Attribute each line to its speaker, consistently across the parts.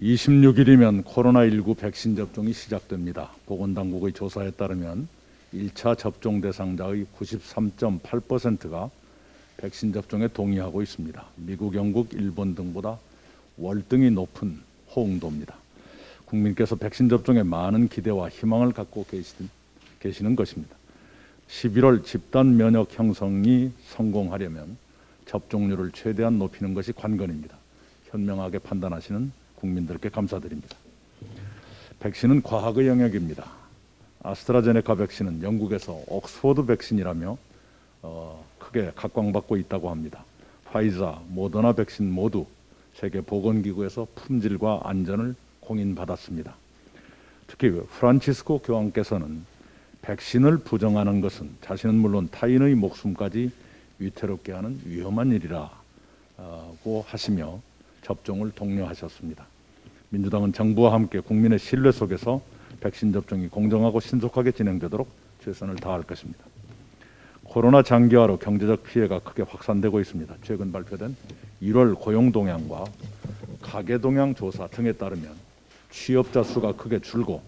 Speaker 1: 26일이면 코로나19 백신 접종이 시작됩니다. 보건당국의 조사에 따르면 1차 접종 대상자의 93.8%가 백신 접종에 동의하고 있습니다. 미국, 영국, 일본 등보다 월등히 높은 호응도입니다. 국민께서 백신 접종에 많은 기대와 희망을 갖고 계시는 것입니다. 11월 집단 면역 형성이 성공하려면 접종률을 최대한 높이는 것이 관건입니다. 현명하게 판단하시는 국민들께 감사드립니다. 백신은 과학의 영역입니다. 아스트라제네카 백신은 영국에서 옥스퍼드 백신이라며 크게 각광받고 있다고 합니다. 화이자, 모더나 백신 모두 세계보건기구에서 품질과 안전을 공인받았습니다. 특히 프란치스코 교황께서는 백신을 부정하는 것은 자신은 물론 타인의 목숨까지 위태롭게 하는 위험한 일이라고 하시며 접종을 독려하셨습니다. 민주당은 정부와 함께 국민의 신뢰 속에서 백신 접종이 공정하고 신속하게 진행되도록 최선을 다할 것입니다. 코로나 장기화로 경제적 피해가 크게 확산되고 있습니다. 최근 발표된 1월 고용 동향과 가계 동향 조사 등에 따르면 취업자 수가 크게 줄고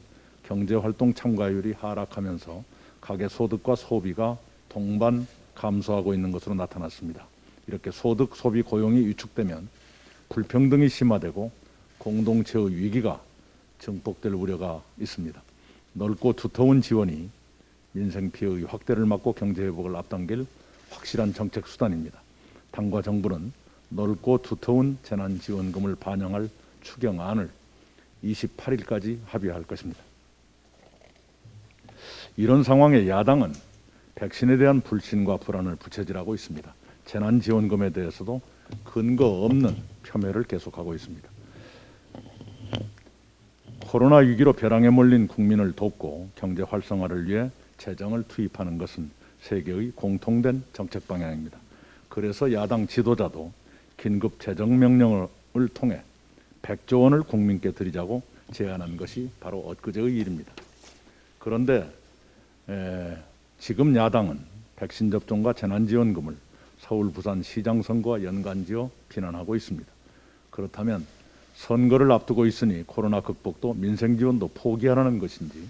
Speaker 1: 경제활동 참가율이 하락하면서 가계 소득과 소비가 동반 감소하고 있는 것으로 나타났습니다. 이렇게 소득, 소비, 고용이 위축되면 불평등이 심화되고 공동체의 위기가 증폭될 우려가 있습니다. 넓고 두터운 지원이 민생 피해의 확대를 막고 경제 회복을 앞당길 확실한 정책 수단입니다. 당과 정부는 넓고 두터운 재난지원금을 반영할 추경안을 28일까지 합의할 것입니다. 이런 상황에 야당은 백신에 대한 불신과 불안을 부채질하고 있습니다. 재난지원금에 대해서도 근거 없는 폄훼를 계속하고 있습니다. 코로나 위기로 벼랑에 몰린 국민을 돕고 경제 활성화를 위해 재정을 투입하는 것은 세계의 공통된 정책 방향입니다. 그래서 야당 지도자도 긴급 재정명령을 통해 100조 원을 국민께 드리자고 제안한 것이 바로 엊그제의 일입니다. 그런데 지금 야당은 백신 접종과 재난지원금을 서울, 부산 시장 선거와 연관지어 비난하고 있습니다. 그렇다면 선거를 앞두고 있으니 코로나 극복도 민생 지원도 포기하라는 것인지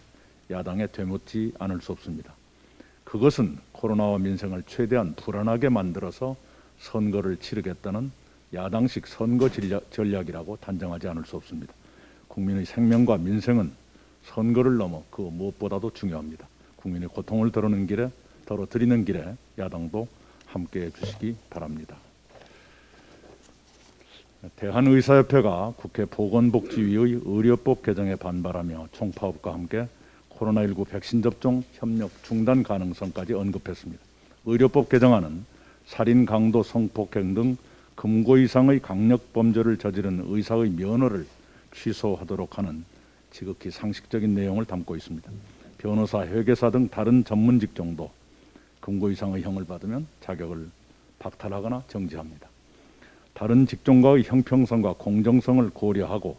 Speaker 1: 야당에 되묻지 않을 수 없습니다. 그것은 코로나와 민생을 최대한 불안하게 만들어서 선거를 치르겠다는 야당식 선거 전략이라고 단정하지 않을 수 없습니다. 국민의 생명과 민생은 선거를 넘어 그 무엇보다도 중요합니다. 국민의 고통을 덜어드리는 길에 야당도 함께해 주시기 바랍니다. 대한의사협회가 국회 보건복지위의 의료법 개정에 반발하며 총파업과 함께 코로나19 백신 접종 협력 중단 가능성까지 언급했습니다. 의료법 개정안은 살인, 강도, 성폭행 등 금고 이상의 강력 범죄를 저지른 의사의 면허를 취소하도록 하는 지극히 상식적인 내용을 담고 있습니다. 변호사, 회계사 등 다른 전문 직종도 금고 이상의 형을 받으면 자격을 박탈하거나 정지합니다. 다른 직종과의 형평성과 공정성을 고려하고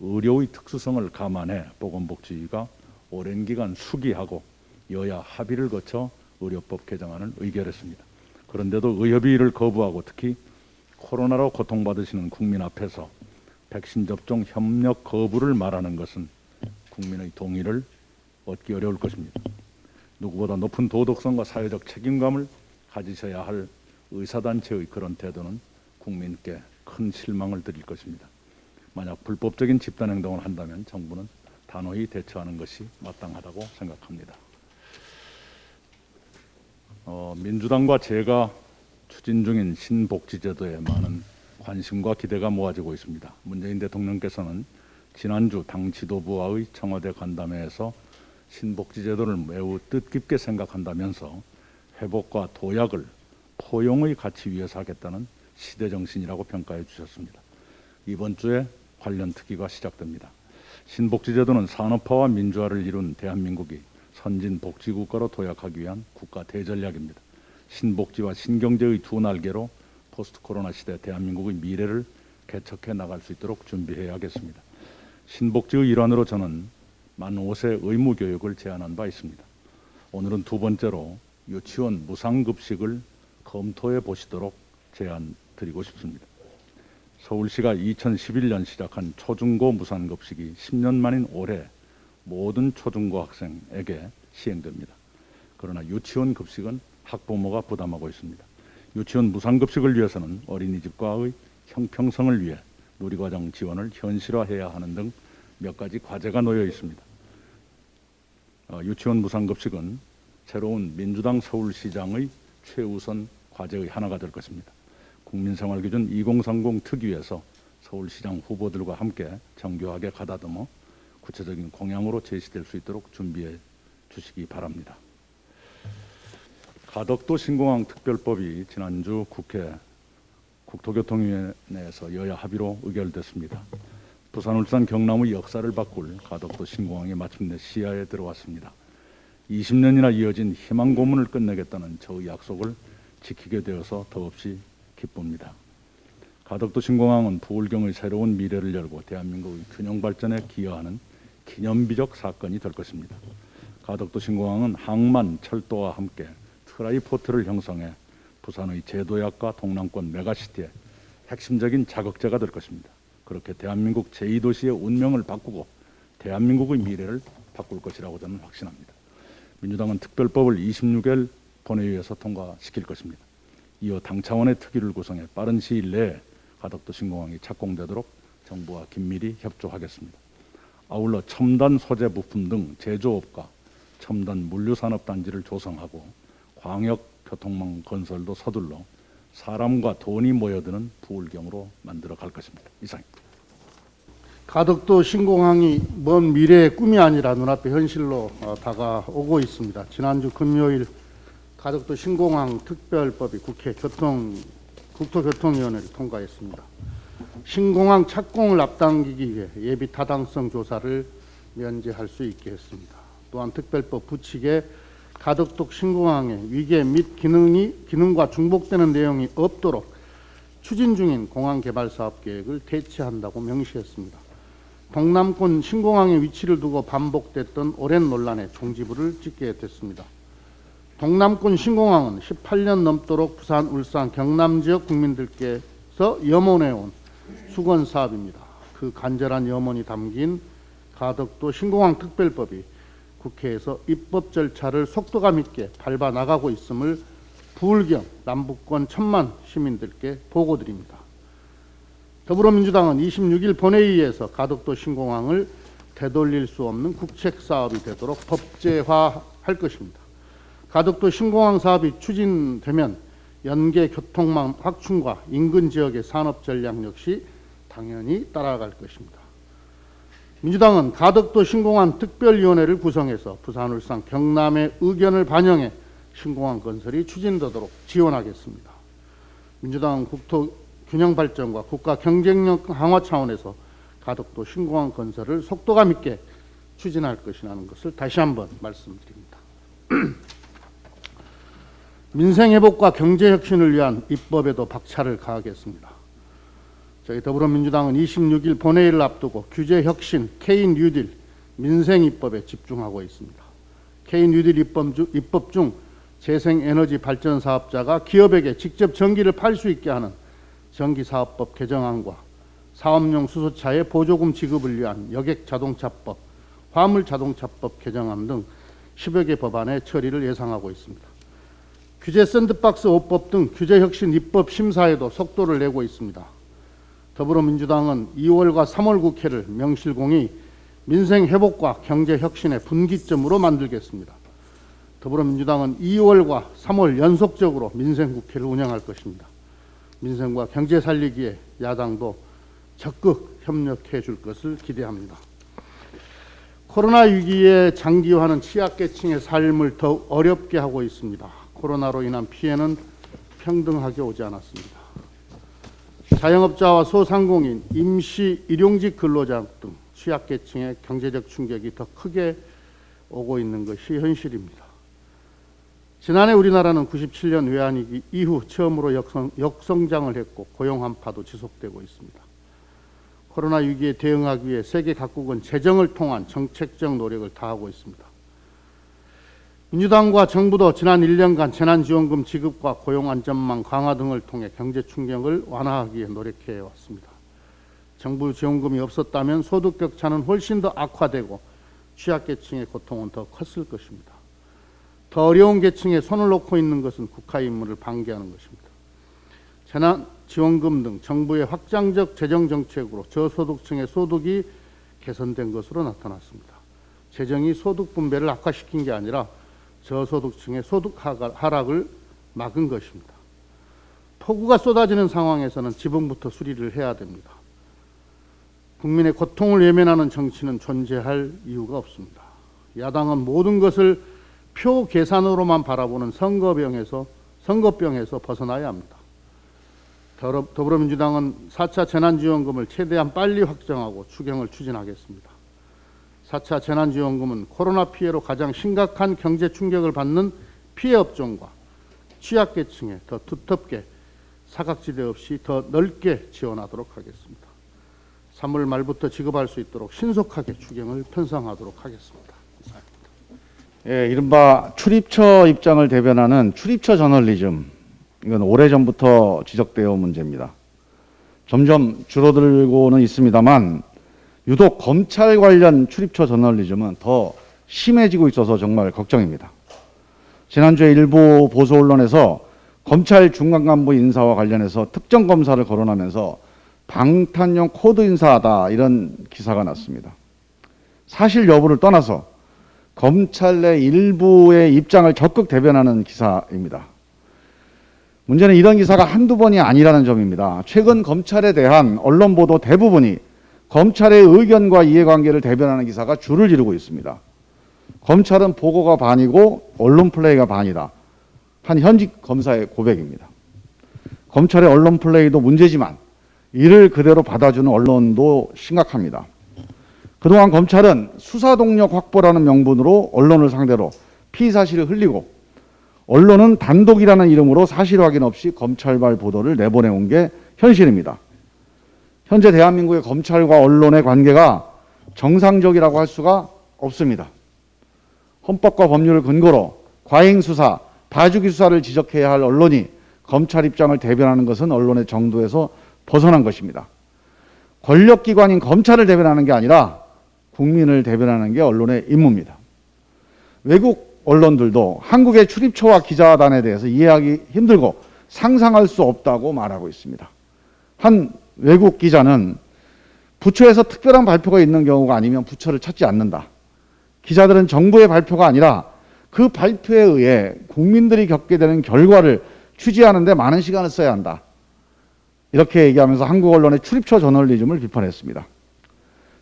Speaker 1: 의료의 특수성을 감안해 보건복지위가 오랜 기간 수기하고 여야 합의를 거쳐 의료법 개정안을 의결했습니다. 그런데도 의협이 이를 거부하고 특히 코로나로 고통받으시는 국민 앞에서 백신 접종 협력 거부를 말하는 것은 국민의 동의를 얻기 어려울 것입니다. 누구보다 높은 도덕성과 사회적 책임감을 가지셔야 할 의사단체의 그런 태도는 국민께 큰 실망을 드릴 것입니다. 만약 불법적인 집단행동을 한다면 정부는 단호히 대처하는 것이 마땅하다고 생각합니다. 민주당과 제가 추진 중인 신복지제도에 많은 관심과 기대가 모아지고 있습니다. 문재인 대통령께서는 지난주 당 지도부와의 청와대 간담회에서 신복지제도를 매우 뜻깊게 생각한다면서 회복과 도약을 포용의 가치 위에서 하겠다는 시대정신이라고 평가해 주셨습니다. 이번 주에 관련 특위가 시작됩니다. 신복지제도는 산업화와 민주화를 이룬 대한민국이 선진 복지국가로 도약하기 위한 국가 대전략입니다. 신복지와 신경제의 두 날개로 포스트 코로나 시대 대한민국의 미래를 개척해 나갈 수 있도록 준비해야겠습니다. 신복지의 일환으로 저는 만 5세 의무교육을 제안한 바 있습니다. 오늘은 두 번째로 유치원 무상급식을 검토해 보시도록 제안 드리고 싶습니다. 서울시가 2011년 시작한 초중고 무상급식이 10년 만인 올해 모든 초중고 학생에게 시행됩니다. 그러나 유치원 급식은 학부모가 부담하고 있습니다. 유치원 무상급식을 위해서는 어린이집과의 형평성을 위해 누리과정 지원을 현실화해야 하는 등 몇 가지 과제가 놓여 있습니다. 유치원 무상급식은 새로운 민주당 서울시장의 최우선 과제의 하나가 될 것입니다. 국민생활기준 2030 특위에서 서울시장 후보들과 함께 정교하게 가다듬어 구체적인 공약으로 제시될 수 있도록 준비해 주시기 바랍니다. 가덕도 신공항 특별법이 지난주 국회 국토교통위원회에서 여야 합의로 의결됐습니다. 부산, 울산, 경남의 역사를 바꿀 가덕도 신공항이 마침내 시야에 들어왔습니다. 20년이나 이어진 희망 고문을 끝내겠다는 저의 약속을 지키게 되어서 더없이 기쁩니다. 가덕도 신공항은 부울경의 새로운 미래를 열고 대한민국의 균형 발전에 기여하는 기념비적 사건이 될 것입니다. 가덕도 신공항은 항만, 철도와 함께 트라이포트를 형성해 부산의 제도약과 동남권 메가시티의 핵심적인 자극제가 될 것입니다. 그렇게 대한민국 제2도시의 운명을 바꾸고 대한민국의 미래를 바꿀 것이라고 저는 확신합니다. 민주당은 특별법을 26일 본회의에서 통과시킬 것입니다. 이어 당 차원의 특위를 구성해 빠른 시일 내에 가덕도 신공항이 착공되도록 정부와 긴밀히 협조하겠습니다. 아울러 첨단 소재 부품 등 제조업과 첨단 물류산업단지를 조성하고 광역교통망 건설도 서둘러 사람과 돈이 모여드는 부울경으로 만들어 갈 것입니다. 이상입니다.
Speaker 2: 가덕도 신공항이 먼 미래의 꿈이 아니라 눈앞의 현실로 다가오고 있습니다. 지난주 금요일 가덕도 신공항 특별법이 국회 국토교통위원회를 통과했습니다. 신공항 착공을 앞당기기 위해 예비 타당성 조사를 면제할 수 있게 했습니다. 또한 특별법 부칙에 가덕도 신공항의 위계 및 기능과 중복되는 내용이 없도록 추진 중인 공항 개발 사업 계획을 대체한다고 명시했습니다. 동남권 신공항의 위치를 두고 반복됐던 오랜 논란에 종지부를 찍게 됐습니다. 동남권 신공항은 18년 넘도록 부산, 울산, 경남 지역 국민들께서 염원해온 수건 사업입니다. 그 간절한 염원이 담긴 가덕도 신공항 특별법이 국회에서 입법 절차를 속도감 있게 밟아 나가고 있음을 부울경 남북권 1000만 시민들께 보고드립니다. 더불어민주당은 26일 본회의에서 가덕도 신공항을 되돌릴 수 없는 국책 사업이 되도록 법제화할 것입니다. 가덕도 신공항 사업이 추진되면 연계 교통망 확충과 인근 지역의 산업 전략 역시 당연히 따라갈 것입니다. 민주당은 가덕도 신공항 특별위원회를 구성해서 부산, 울산, 경남의 의견을 반영해 신공항 건설이 추진되도록 지원하겠습니다. 민주당은 국토 균형 발전과 국가 경쟁력 강화 차원에서 가덕도 신공항 건설을 속도감 있게 추진할 것이라는 것을 다시 한번 말씀드립니다. 민생 회복과 경제 혁신을 위한 입법에도 박차를 가하겠습니다. 저희 더불어민주당은 26일 본회의를 앞두고 규제 혁신, K-뉴딜, 민생 입법에 집중하고 있습니다. K-뉴딜 입법 중 재생에너지 발전 사업자가 기업에게 직접 전기를 팔 수 있게 하는 전기사업법 개정안과 사업용 수소차의 보조금 지급을 위한 여객자동차법, 화물자동차법 개정안 등 10여 개 법안의 처리를 예상하고 있습니다. 규제 샌드박스 5법 등 규제 혁신 입법 심사에도 속도를 내고 있습니다. 더불어민주당은 2월과 3월 국회를 명실공히 민생 회복과 경제 혁신의 분기점으로 만들겠습니다. 더불어민주당은 2월과 3월 연속적으로 민생 국회를 운영할 것입니다. 민생과 경제 살리기에 야당도 적극 협력해 줄 것을 기대합니다. 코로나 위기에 장기화하는 취약계층의 삶을 더욱 어렵게 하고 있습니다. 코로나로 인한 피해는 평등하게 오지 않았습니다. 자영업자와 소상공인, 임시 일용직 근로자 등 취약계층의 경제적 충격이 더 크게 오고 있는 것이 현실입니다. 지난해 우리나라는 97년 외환위기 이후 처음으로 역성장을 했고 고용 한파도 지속되고 있습니다. 코로나 위기에 대응하기 위해 세계 각국은 재정을 통한 정책적 노력을 다하고 있습니다. 민주당과 정부도 지난 1년간 재난지원금 지급과 고용안전망 강화 등을 통해 경제 충격을 완화하기 위해 노력해 왔습니다. 정부 지원금이 없었다면 소득 격차는 훨씬 더 악화되고 취약계층의 고통은 더 컸을 것입니다. 더 어려운 계층에 손을 놓고 있는 것은 국가의 임무를 방기하는 것입니다. 재난지원금 등 정부의 확장적 재정정책으로 저소득층의 소득이 개선된 것으로 나타났습니다. 재정이 소득 분배를 악화시킨 게 아니라 저소득층의 소득 하락을 막은 것입니다. 폭우가 쏟아지는 상황에서는 지붕부터 수리를 해야 됩니다. 국민의 고통을 외면하는 정치는 존재할 이유가 없습니다. 야당은 모든 것을 표 계산으로만 바라보는 선거병에서 벗어나야 합니다. 더불어민주당은 4차 재난지원금을 최대한 빨리 확정하고 추경을 추진하겠습니다. 4차 재난지원금은 코로나 피해로 가장 심각한 경제 충격을 받는 피해 업종과 취약계층에 더 두텁게 사각지대 없이 더 넓게 지원하도록 하겠습니다. 3월 말부터 지급할 수 있도록 신속하게 추경을 편성하도록 하겠습니다.
Speaker 3: 예, 이른바 출입처 입장을 대변하는 출입처 저널리즘, 이건 오래전부터 지적되어 온 문제입니다. 점점 줄어들고는 있습니다만 유독 검찰 관련 출입처 저널리즘은 더 심해지고 있어서 정말 걱정입니다. 지난주에 일부 보수 언론에서 검찰 중간 간부 인사와 관련해서 특정 검사를 거론하면서 방탄용 코드 인사다 이런 기사가 났습니다. 사실 여부를 떠나서 검찰 내 일부의 입장을 적극 대변하는 기사입니다. 문제는 이런 기사가 한두 번이 아니라는 점입니다. 최근 검찰에 대한 언론 보도 대부분이 검찰의 의견과 이해관계를 대변하는 기사가 줄을 이루고 있습니다. 검찰은 보고가 반이고 언론 플레이가 반이다. 한 현직 검사의 고백입니다. 검찰의 언론 플레이도 문제지만 이를 그대로 받아주는 언론도 심각합니다. 그동안 검찰은 수사 동력 확보라는 명분으로 언론을 상대로 피의사실을 흘리고 언론은 단독이라는 이름으로 사실 확인 없이 검찰발 보도를 내보내온 게 현실입니다. 현재 대한민국의 검찰과 언론의 관계가 정상적이라고 할 수가 없습니다. 헌법과 법률을 근거로 과잉 수사, 봐주기 수사를 지적해야 할 언론이 검찰 입장을 대변하는 것은 언론의 정도에서 벗어난 것입니다. 권력기관인 검찰을 대변하는 게 아니라 국민을 대변하는 게 언론의 임무입니다. 외국 언론들도 한국의 출입처와 기자단에 대해서 이해하기 힘들고 상상할 수 없다고 말하고 있습니다. 한 외국 기자는 부처에서 특별한 발표가 있는 경우가 아니면 부처를 찾지 않는다. 기자들은 정부의 발표가 아니라 그 발표에 의해 국민들이 겪게 되는 결과를 취재하는 데 많은 시간을 써야 한다. 이렇게 얘기하면서 한국 언론의 출입처 저널리즘을 비판했습니다.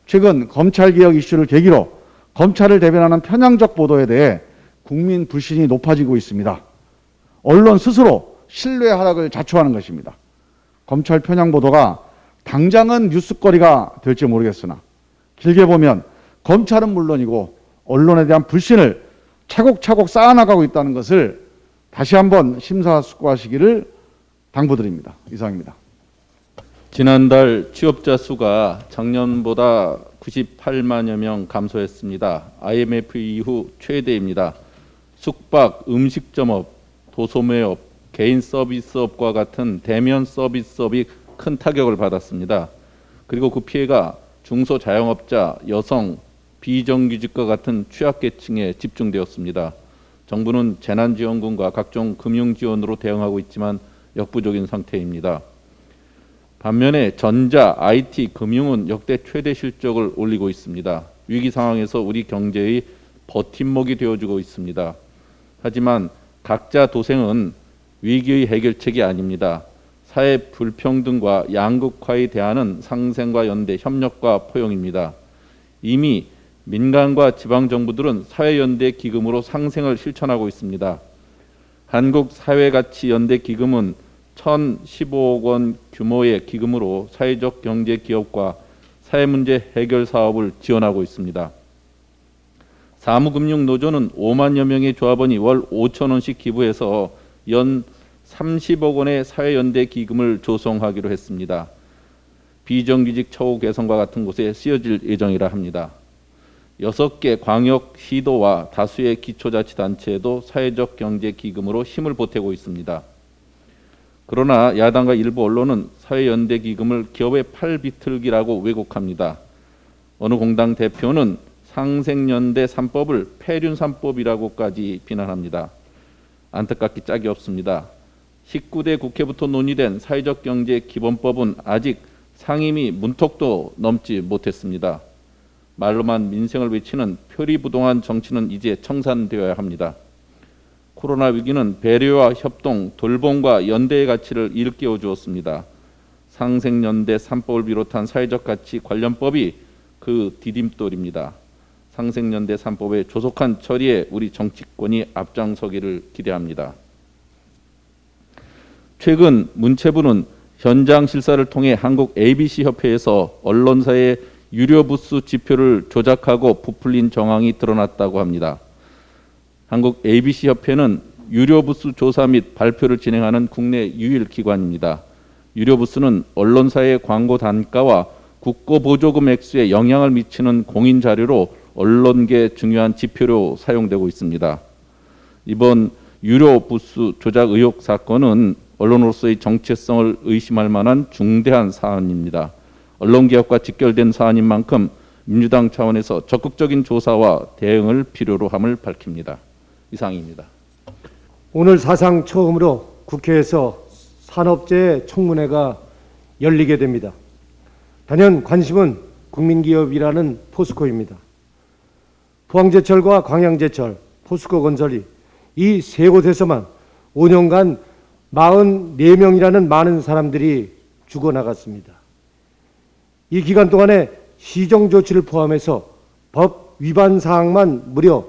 Speaker 3: 최근 검찰개혁 이슈를 계기로 검찰을 대변하는 편향적 보도에 대해 국민 불신이 높아지고 있습니다. 언론 스스로 신뢰 하락을 자초하는 것입니다. 검찰 편향 보도가 당장은 뉴스거리가 될지 모르겠으나 길게 보면 검찰은 물론이고 언론에 대한 불신을 차곡차곡 쌓아나가고 있다는 것을 다시 한번 심사숙고하시기를 당부드립니다. 이상입니다.
Speaker 4: 지난달 취업자 수가 작년보다 98만여 명 감소했습니다. IMF 이후 최대입니다. 숙박, 음식점업, 도소매업, 개인 서비스업과 같은 대면 서비스업이 큰 타격을 받았습니다. 그리고 그 피해가 중소자영업자, 여성, 비정규직과 같은 취약계층에 집중되었습니다. 정부는 재난지원금과 각종 금융지원으로 대응하고 있지만 역부족인 상태입니다. 반면에 전자, IT, 금융은 역대 최대 실적을 올리고 있습니다. 위기 상황에서 우리 경제의 버팀목이 되어주고 있습니다. 하지만 각자 도생은 위기의 해결책이 아닙니다. 사회 불평등과 양극화에 대한 상생과 연대, 협력과 포용입니다. 이미 민간과 지방정부들은 사회연대 기금으로 상생을 실천하고 있습니다. 한국사회가치연대기금은 1,015억 원 규모의 기금으로 사회적 경제 기업과 사회문제 해결 사업을 지원하고 있습니다. 사무금융노조는 5만여 명의 조합원이 월 5천 원씩 기부해서 연 30억 원의 사회연대 기금을 조성하기로 했습니다. 비정규직 처우 개선과 같은 곳에 쓰여질 예정이라 합니다. 6개 광역 시도와 다수의 기초자치단체도 사회적 경제 기금으로 힘을 보태고 있습니다. 그러나 야당과 일부 언론은 사회연대 기금을 기업의 팔비틀기라고 왜곡합니다. 어느 공당 대표는 상생연대 3법을 폐륜 3법이라고까지 비난합니다. 안타깝기 짝이 없습니다. 19대 국회부터 논의된 사회적 경제 기본법은 아직 상임위 문턱도 넘지 못했습니다. 말로만 민생을 외치는 표리부동한 정치는 이제 청산되어야 합니다. 코로나 위기는 배려와 협동, 돌봄과 연대의 가치를 일깨워 주었습니다. 상생연대 3법을 비롯한 사회적 가치 관련법이 그 디딤돌입니다. 상생연대 3법의 조속한 처리에 우리 정치권이 앞장서기를 기대합니다. 최근 문체부는 현장 실사를 통해 한국 ABC 협회에서 언론사의 유료 부수 지표를 조작하고 부풀린 정황이 드러났다고 합니다. 한국 ABC 협회는 유료 부수 조사 및 발표를 진행하는 국내 유일 기관입니다. 유료 부수는 언론사의 광고 단가와 국고 보조금 액수에 영향을 미치는 공인 자료로 언론계 중요한 지표로 사용되고 있습니다. 이번 유료 부수 조작 의혹 사건은 언론으로서의 정체성을 의심할 만한 중대한 사안입니다. 언론개혁과 직결된 사안인 만큼 민주당 차원에서 적극적인 조사와 대응을 필요로 함을 밝힙니다. 이상입니다.
Speaker 5: 오늘 사상 처음으로 국회에서 산업재해 청문회가 열리게 됩니다. 단연 관심은 국민기업이라는 포스코입니다. 포항제철과 광양제철, 포스코건설이 이 세 곳에서만 5년간 44명이라는 많은 사람들이 죽어나갔습니다. 이 기간 동안에 시정조치를 포함해서 법 위반 사항만 무려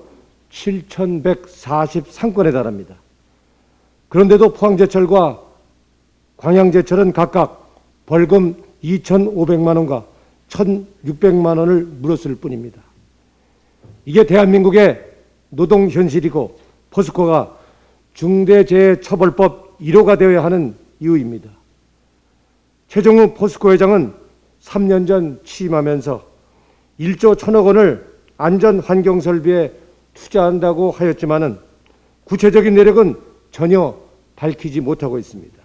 Speaker 5: 7,143건에 달합니다. 그런데도 포항제철과 광양제철은 각각 벌금 2,500만 원과 1,600만 원을 물었을 뿐입니다. 이게 대한민국의 노동 현실이고 포스코가 중대재해처벌법 1호가 되어야 하는 이유입니다. 최종우 포스코 회장은 3년 전 취임하면서 1조 1,000억 원을 안전환경설비에 투자한다고 하였지만은 구체적인 내력은 전혀 밝히지 못하고 있습니다.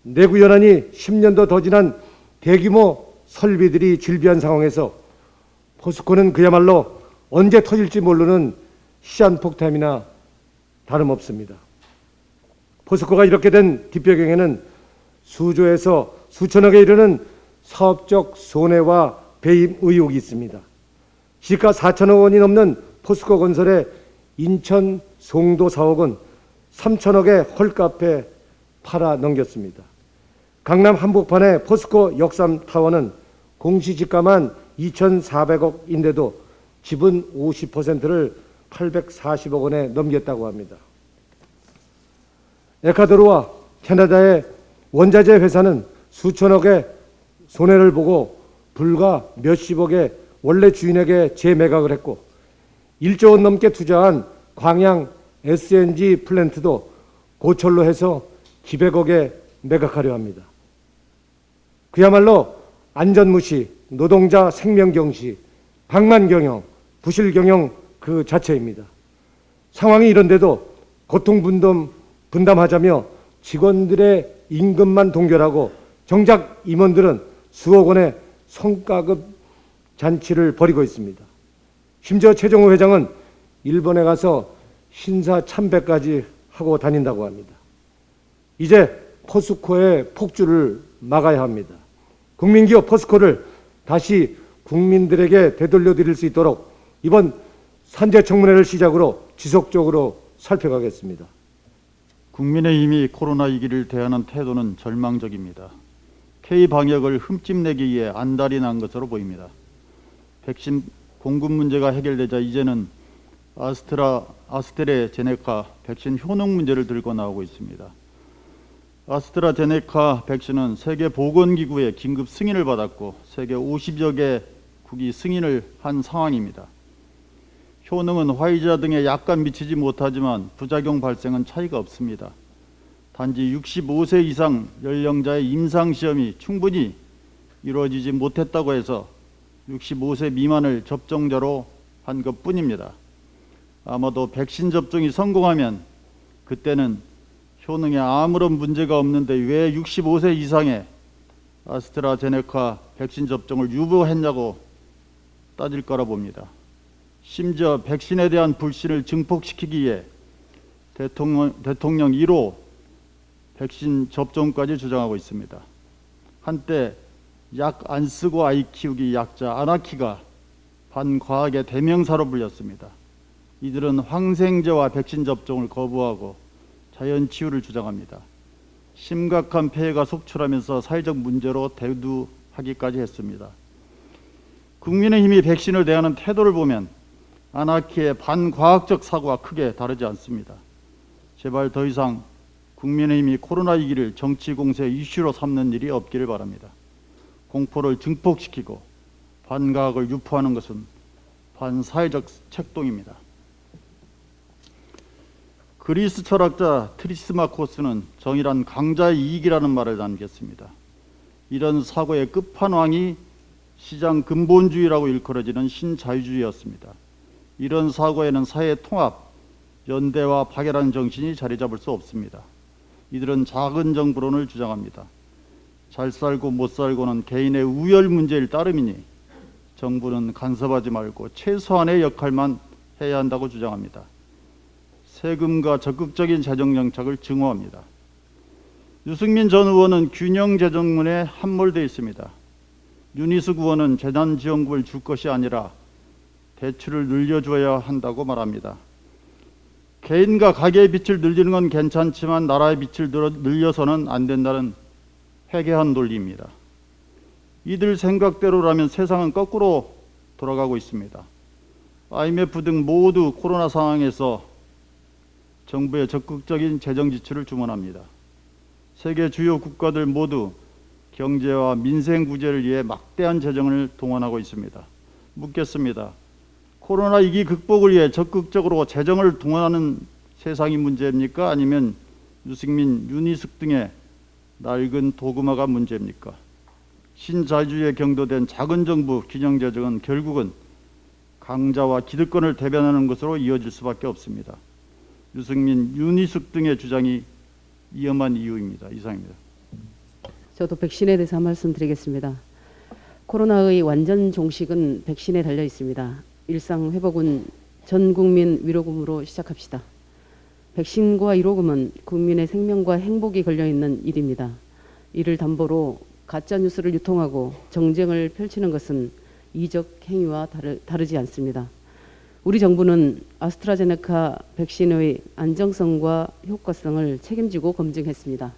Speaker 5: 내부 연한이 10년도 더 지난 대규모 설비들이 질비한 상황에서 포스코는 그야말로 언제 터질지 모르는 시한폭탄이나 다름없습니다. 포스코가 이렇게 된 뒷배경에는 수조에서 수천억에 이르는 사업적 손해와 배임 의혹이 있습니다. 시가 4천억 원이 넘는 포스코 건설의 인천 송도 사옥은 3천억의 헐값에 팔아 넘겼습니다. 강남 한복판의 포스코 역삼타워는 공시지가만 2,400억인데도 지분 50%를 840억 원에 넘겼다고 합니다. 에콰도르와 캐나다의 원자재 회사는 수천억의 손해를 보고 불과 몇십억의 원래 주인에게 재매각을 했고 1조 원 넘게 투자한 광양 SNG 플랜트도 고철로 해서 기백억에 매각하려 합니다. 그야말로 안전무시, 노동자 생명경시, 방만경영, 부실경영 그 자체입니다. 상황이 이런데도 고통분담하자며 직원들의 임금만 동결하고 정작 임원들은 수억 원의 성과급 잔치를 벌이고 있습니다. 심지어 최종호 회장은 일본에 가서 신사 참배까지 하고 다닌다고 합니다. 이제 포스코의 폭주를 막아야 합니다. 국민기업 포스코를 다시 국민들에게 되돌려드릴 수 있도록 이번 산재청문회를 시작으로 지속적으로 살펴가겠습니다.
Speaker 6: 국민의힘이 코로나 위기를 대하는 태도는 절망적입니다. K방역을 흠집내기 위해 안달이 난 것으로 보입니다. 백신 공급 문제가 해결되자 이제는 아스트라제네카 백신 효능 문제를 들고 나오고 있습니다. 아스트라제네카 백신은 세계보건기구의 긴급 승인을 받았고 세계 50여 개국이 승인을 한 상황입니다. 효능은 화이자 등에 약간 미치지 못하지만 부작용 발생은 차이가 없습니다. 단지 65세 이상 연령자의 임상시험이 충분히 이루어지지 못했다고 해서 65세 미만을 접종자로 한 것뿐입니다. 아마도 백신 접종이 성공하면 그때는 효능에 아무런 문제가 없는데 왜 65세 이상의 아스트라제네카 백신 접종을 유보했냐고 따질 거라 봅니다. 심지어 백신에 대한 불신을 증폭시키기 위해 대통령 1호 백신 접종까지 주장하고 있습니다. 한때 약 안 쓰고 아이 키우기 약자 아나키가 반과학의 대명사로 불렸습니다. 이들은 항생제와 백신 접종을 거부하고 자연 치유를 주장합니다. 심각한 폐해가 속출하면서 사회적 문제로 대두하기까지 했습니다. 국민의힘이 백신을 대하는 태도를 보면 아나키의 반과학적 사고와 크게 다르지 않습니다. 제발 더 이상 국민의힘이 코로나 위기를 정치 공세 이슈로 삼는 일이 없기를 바랍니다. 공포를 증폭시키고 반과학을 유포하는 것은 반사회적 책동입니다. 그리스 철학자 트리스마코스는 정의란 강자의 이익이라는 말을 남겼습니다. 이런 사고의 끝판왕이 시장 근본주의라고 일컬어지는 신자유주의였습니다. 이런 사고에는 사회 통합, 연대와 파괴라는 정신이 자리 잡을 수 없습니다. 이들은 작은 정부론을 주장합니다. 잘 살고 못 살고는 개인의 우열 문제일 따름이니 정부는 간섭하지 말고 최소한의 역할만 해야 한다고 주장합니다. 세금과 적극적인 재정 정책을 증오합니다. 유승민 전 의원은 균형 재정론에 함몰되어 있습니다. 윤희숙 의원은 재난지원금을 줄 것이 아니라 대출을 늘려줘야 한다고 말합니다. 개인과 가계의 빚을 늘리는 건 괜찮지만 나라의 빚을 늘려서는 안 된다는 회개한 논리입니다. 이들 생각대로라면 세상은 거꾸로 돌아가고 있습니다. IMF 등 모두 코로나 상황에서 정부의 적극적인 재정 지출을 주문합니다. 세계 주요 국가들 모두 경제와 민생 구제를 위해 막대한 재정을 동원하고 있습니다. 묻겠습니다. 코로나 위기 극복을 위해 적극적으로 재정을 동원하는 세상이 문제입니까? 아니면 유승민, 윤희숙 등의 낡은 도구마가 문제입니까? 신자유주의에 경도된 작은 정부 균형 재정은 결국은 강자와 기득권을 대변하는 것으로 이어질 수밖에 없습니다. 유승민, 윤희숙 등의 주장이 위험한 이유입니다. 이상입니다.
Speaker 7: 저도 백신에 대해서 한 말씀 드리겠습니다. 코로나의 완전 종식은 백신에 달려 있습니다. 일상 회복은 전 국민 위로금으로 시작합시다. 백신과 위로금은 국민의 생명과 행복이 걸려있는 일입니다. 이를 담보로 가짜뉴스를 유통하고 정쟁을 펼치는 것은 이적 행위와 다르지 않습니다. 우리 정부는 아스트라제네카 백신의 안정성과 효과성을 책임지고 검증했습니다.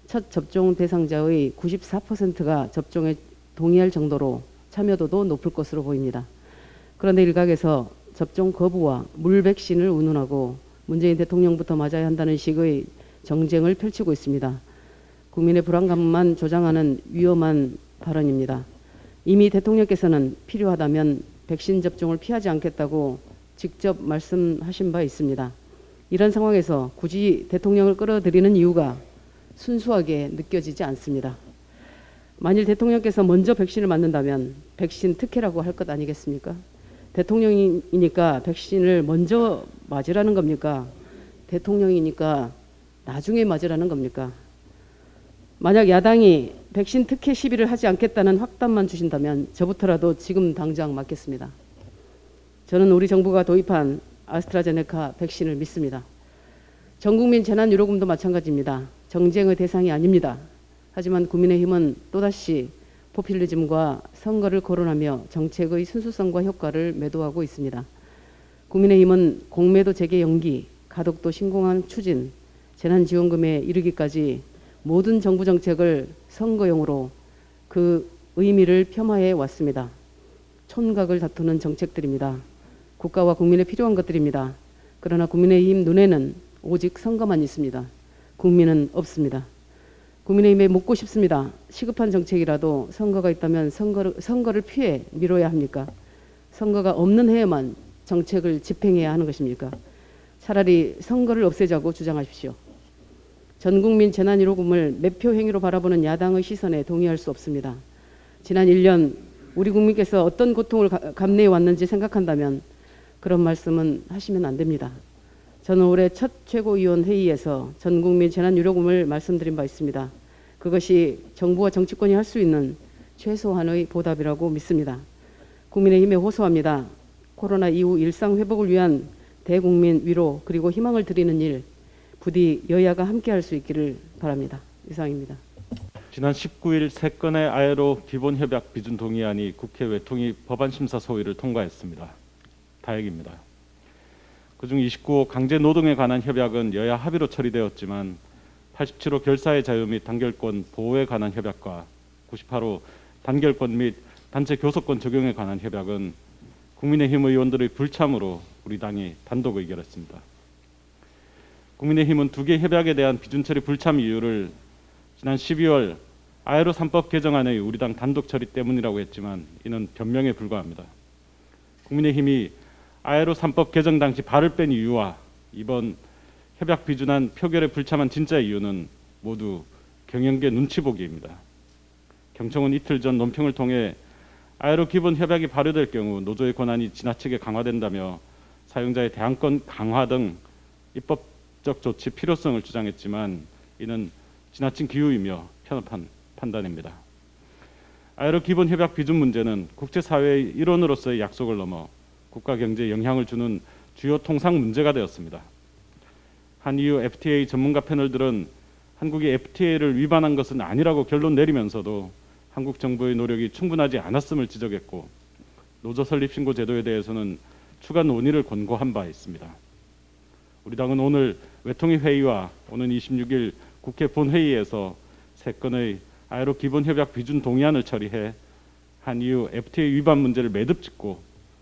Speaker 7: 첫 접종 대상자의 94%가 접종에 동의할 정도로 참여도도 높을 것으로 보입니다. 그런데 일각에서 접종 거부와 물백신을 운운하고 문재인 대통령부터 맞아야 한다는 식의 정쟁을 펼치고 있습니다. 국민의 불안감만 조장하는 위험한 발언입니다. 이미 대통령께서는 필요하다면 백신 접종을 피하지 않겠다고 직접 말씀하신 바 있습니다. 이런 상황에서 굳이 대통령을 끌어들이는 이유가 순수하게 느껴지지 않습니다. 만일 대통령께서 먼저 백신을 맞는다면 백신 특혜라고 할 것 아니겠습니까? 대통령이니까 백신을 먼저 맞으라는 겁니까? 대통령이니까 나중에 맞으라는 겁니까? 만약 야당이 백신 특혜 시비를 하지 않겠다는 확답만 주신다면 저부터라도 지금 당장 맞겠습니다. 저는 우리 정부가 도입한 아스트라제네카 백신을 믿습니다. 전국민 재난유로금도 마찬가지입니다. 정쟁의 대상이 아닙니다. 하지만 국민의힘은 또다시 포퓰리즘과 선거를 거론하며 정책의 순수성과 효과를 매도하고 있습니다. 국민의힘은 공매도 재개 연기, 가덕도 신공항 추진, 재난지원금에 이르기까지 모든 정부 정책을 선거용으로 그 의미를 폄하해 왔습니다. 촌각을 다투는 정책들입니다. 국가와 국민에 필요한 것들입니다. 그러나 국민의힘 눈에는 오직 선거만 있습니다. 국민은 없습니다. 국민의힘에 묻고 싶습니다. 시급한 정책이라도 선거가 있다면 선거를 피해 미뤄야 합니까? 선거가 없는 해에만 정책을 집행해야 하는 것입니까? 차라리 선거를 없애자고 주장하십시오. 전국민 재난위로금을 매표 행위로 바라보는 야당의 시선에 동의할 수 없습니다. 지난 1년 우리 국민께서 어떤 고통을 감내해 왔는지 생각한다면 그런 말씀은 하시면 안 됩니다. 저는 올해 첫 최고위원 회의에서 전국민 재난유로금을 말씀드린 바 있습니다. 그것이 정부와 정치권이 할 수 있는 최소한의 보답이라고 믿습니다. 국민의힘에 호소합니다. 코로나 이후 일상 회복을 위한 대국민 위로 그리고 희망을 드리는 일 부디 여야가 함께할 수 있기를 바랍니다. 이상입니다.
Speaker 8: 지난 19일 3건의 아에로 기본협약 비준 동의안이 국회 외통위 법안심사 소위를 통과했습니다. 다행입니다. 그중 29호 강제노동에 관한 협약은 여야 합의로 처리되었지만 87호 결사의 자유 및 단결권 보호에 관한 협약과 98호 단결권 및 단체 교섭권 적용에 관한 협약은 국민의힘 의원들의 불참으로 우리 당이 단독 의결했습니다. 국민의힘은 두 개 협약에 대한 비준 처리 불참 이유를 지난 12월 아에로 3법 개정안의 우리 당 단독 처리 때문이라고 했지만 이는 변명에 불과합니다. 국민의힘이 아에로 3법 개정 당시 발을 뺀 이유와 이번 협약 비준안 표결에 불참한 진짜 이유는 모두 경영계 눈치 보기입니다. 경청은 이틀 전 논평을 통해 아에로 기본 협약이 발효될 경우 노조의 권한이 지나치게 강화된다며 사용자의 대항권 강화 등 입법적 조치 필요성을 주장했지만 이는 지나친 기우이며 편협한 판단입니다. 아에로 기본 협약 비준 문제는 국제사회의 일원으로서의 약속을 넘어 국가 경제에 영향을 주는 주요 통상 문제가 되었습니다. 한EU FTA 전문가 패널들은 한국이 FTA를 위반한 것은 아니라고 결론 내리면서도 한국 정부의 노력이 충분하지 않았음을 지적했고 노조 설립 신고 제도에 대해서는 추가 논의를 권고한 바 있습니다. 우리 당은 오늘 외통위 회의와 오는 26일 국회 본회의에서 3건의 아에로 기본협약 비준 동의안을 처리해 한EU FTA 위반 문제를 매듭 짓고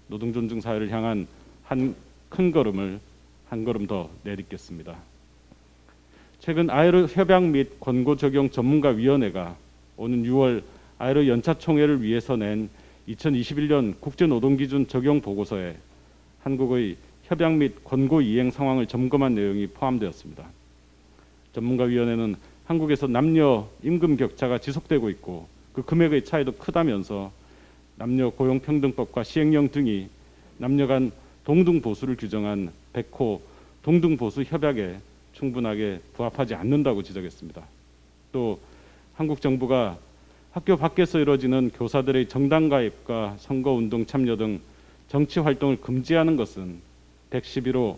Speaker 8: 노동 존중 사회를 향한 한 걸음 더 내딛겠습니다. 최근 아에로 협약 및 권고 적용 전문가위원회가 오는 6월 아에로 연차 총회를 위해서 낸 2021년 국제노동기준 적용 보고서에 한국의 협약 및 권고 이행 상황을 점검한 내용이 포함되었습니다. 전문가위원회는 한국에서 남녀 임금 격차가 지속되고 있고 그 금액의 차이도 크다면서 남녀 고용평등법과 시행령 등이 남녀 간 동등보수를 규정한 100호 동등보수 협약에 충분하게 부합하지 않는다고 지적했습니다. 또 한국 정부가 학교 밖에서 이루어지는 교사들의 정당 가입과 선거운동 참여 등 정치 활동을 금지하는 것은 111호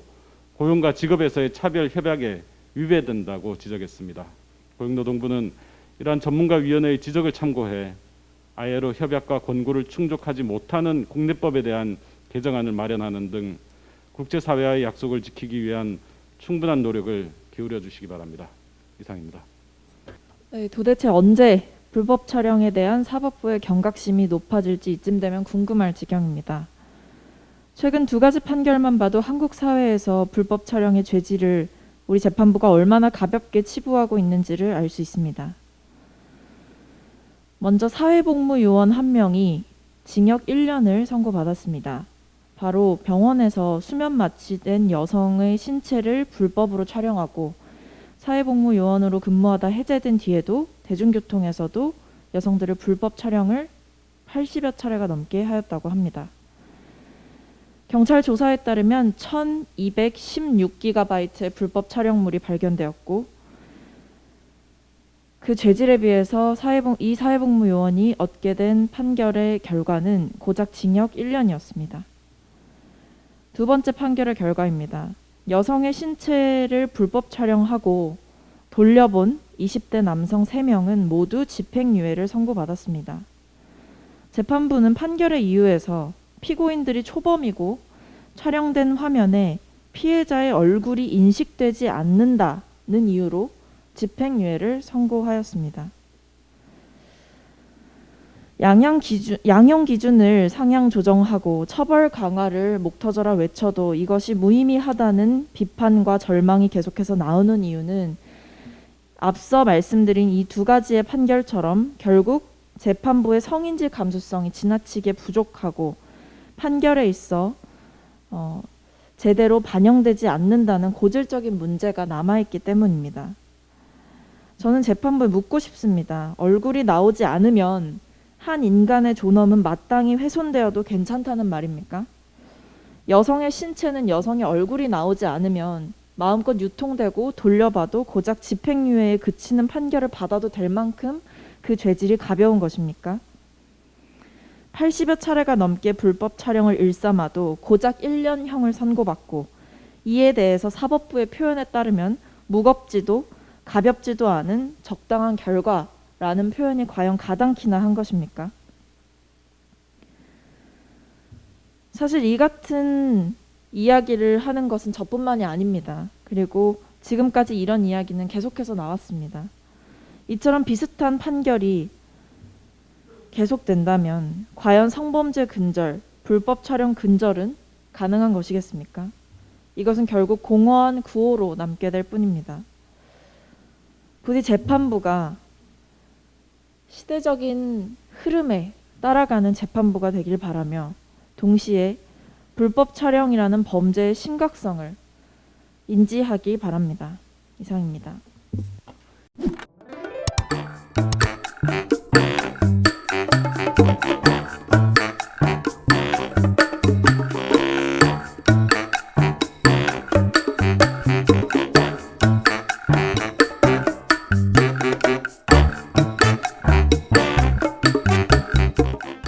Speaker 8: 고용과 직업에서의 차별 협약에 위배된다고 지적했습니다. 고용노동부는 이러한 전문가위원회의 지적을 참고해 아에로 협약과 권고를 충족하지 못하는 국내법에 대한 개정안을 마련하는 등 국제사회와의 약속을 지키기 위한 충분한 노력을 기울여 주시기 바랍니다. 이상입니다.
Speaker 9: 네, 도대체 언제 불법 촬영에 대한 사법부의 경각심이 높아질지 이쯤 되면 궁금할 지경입니다. 최근 2가지 판결만 봐도 한국 사회에서 불법 촬영의 죄질을 우리 재판부가 얼마나 가볍게 치부하고 있는지를 알 수 있습니다. 먼저 사회복무요원 1명이 징역 1년을 선고받았습니다. 바로 병원에서 수면 마취된 여성의 신체를 불법으로 촬영하고 사회복무요원으로 근무하다 해제된 뒤에도 대중교통에서도 여성들을 불법 촬영을 80여 차례가 넘게 하였다고 합니다. 경찰 조사에 따르면 1216GB의 불법 촬영물이 발견되었고 그 죄질에 비해서 이 사회복무요원이 얻게 된 판결의 결과는 고작 징역 1년이었습니다. 두 번째 판결의 결과입니다. 여성의 신체를 불법 촬영하고 돌려본 20대 남성 3명은 모두 집행유예를 선고받았습니다. 재판부는 판결의 이유에서 피고인들이 초범이고 촬영된 화면에 피해자의 얼굴이 인식되지 않는다는 이유로 집행유예를 선고하였습니다. 양형 기준을 상향 조정하고 처벌 강화를 목 터져라 외쳐도 이것이 무의미하다는 비판과 절망이 계속해서 나오는 이유는 앞서 말씀드린 이 2가지의 판결처럼 결국 재판부의 성인지 감수성이 지나치게 부족하고 판결에 있어 제대로 반영되지 않는다는 고질적인 문제가 남아있기 때문입니다. 저는 재판부에 묻고 싶습니다. 얼굴이 나오지 않으면 한 인간의 존엄은 마땅히 훼손되어도 괜찮다는 말입니까? 여성의 신체는 여성의 얼굴이 나오지 않으면 마음껏 유통되고 돌려봐도 고작 집행유예에 그치는 판결을 받아도 될 만큼 그 죄질이 가벼운 것입니까? 80여 차례가 넘게 불법 촬영을 일삼아도 고작 1년형을 선고받고 이에 대해서 사법부의 표현에 따르면 무겁지도 가볍지도 않은 적당한 결과라는 표현이 과연 가당키나 한 것입니까? 사실 이 같은 이야기를 하는 것은 저뿐만이 아닙니다. 그리고 지금까지 이런 이야기는 계속해서 나왔습니다. 이처럼 비슷한 판결이 계속된다면 과연 성범죄 근절, 불법 촬영 근절은 가능한 것이겠습니까? 이것은 결국 공허한 구호로 남게 될 뿐입니다. 부디 재판부가 시대적인 흐름에 따라가는 재판부가 되길 바라며 동시에 불법 촬영이라는 범죄의 심각성을 인지하기 바랍니다. 이상입니다.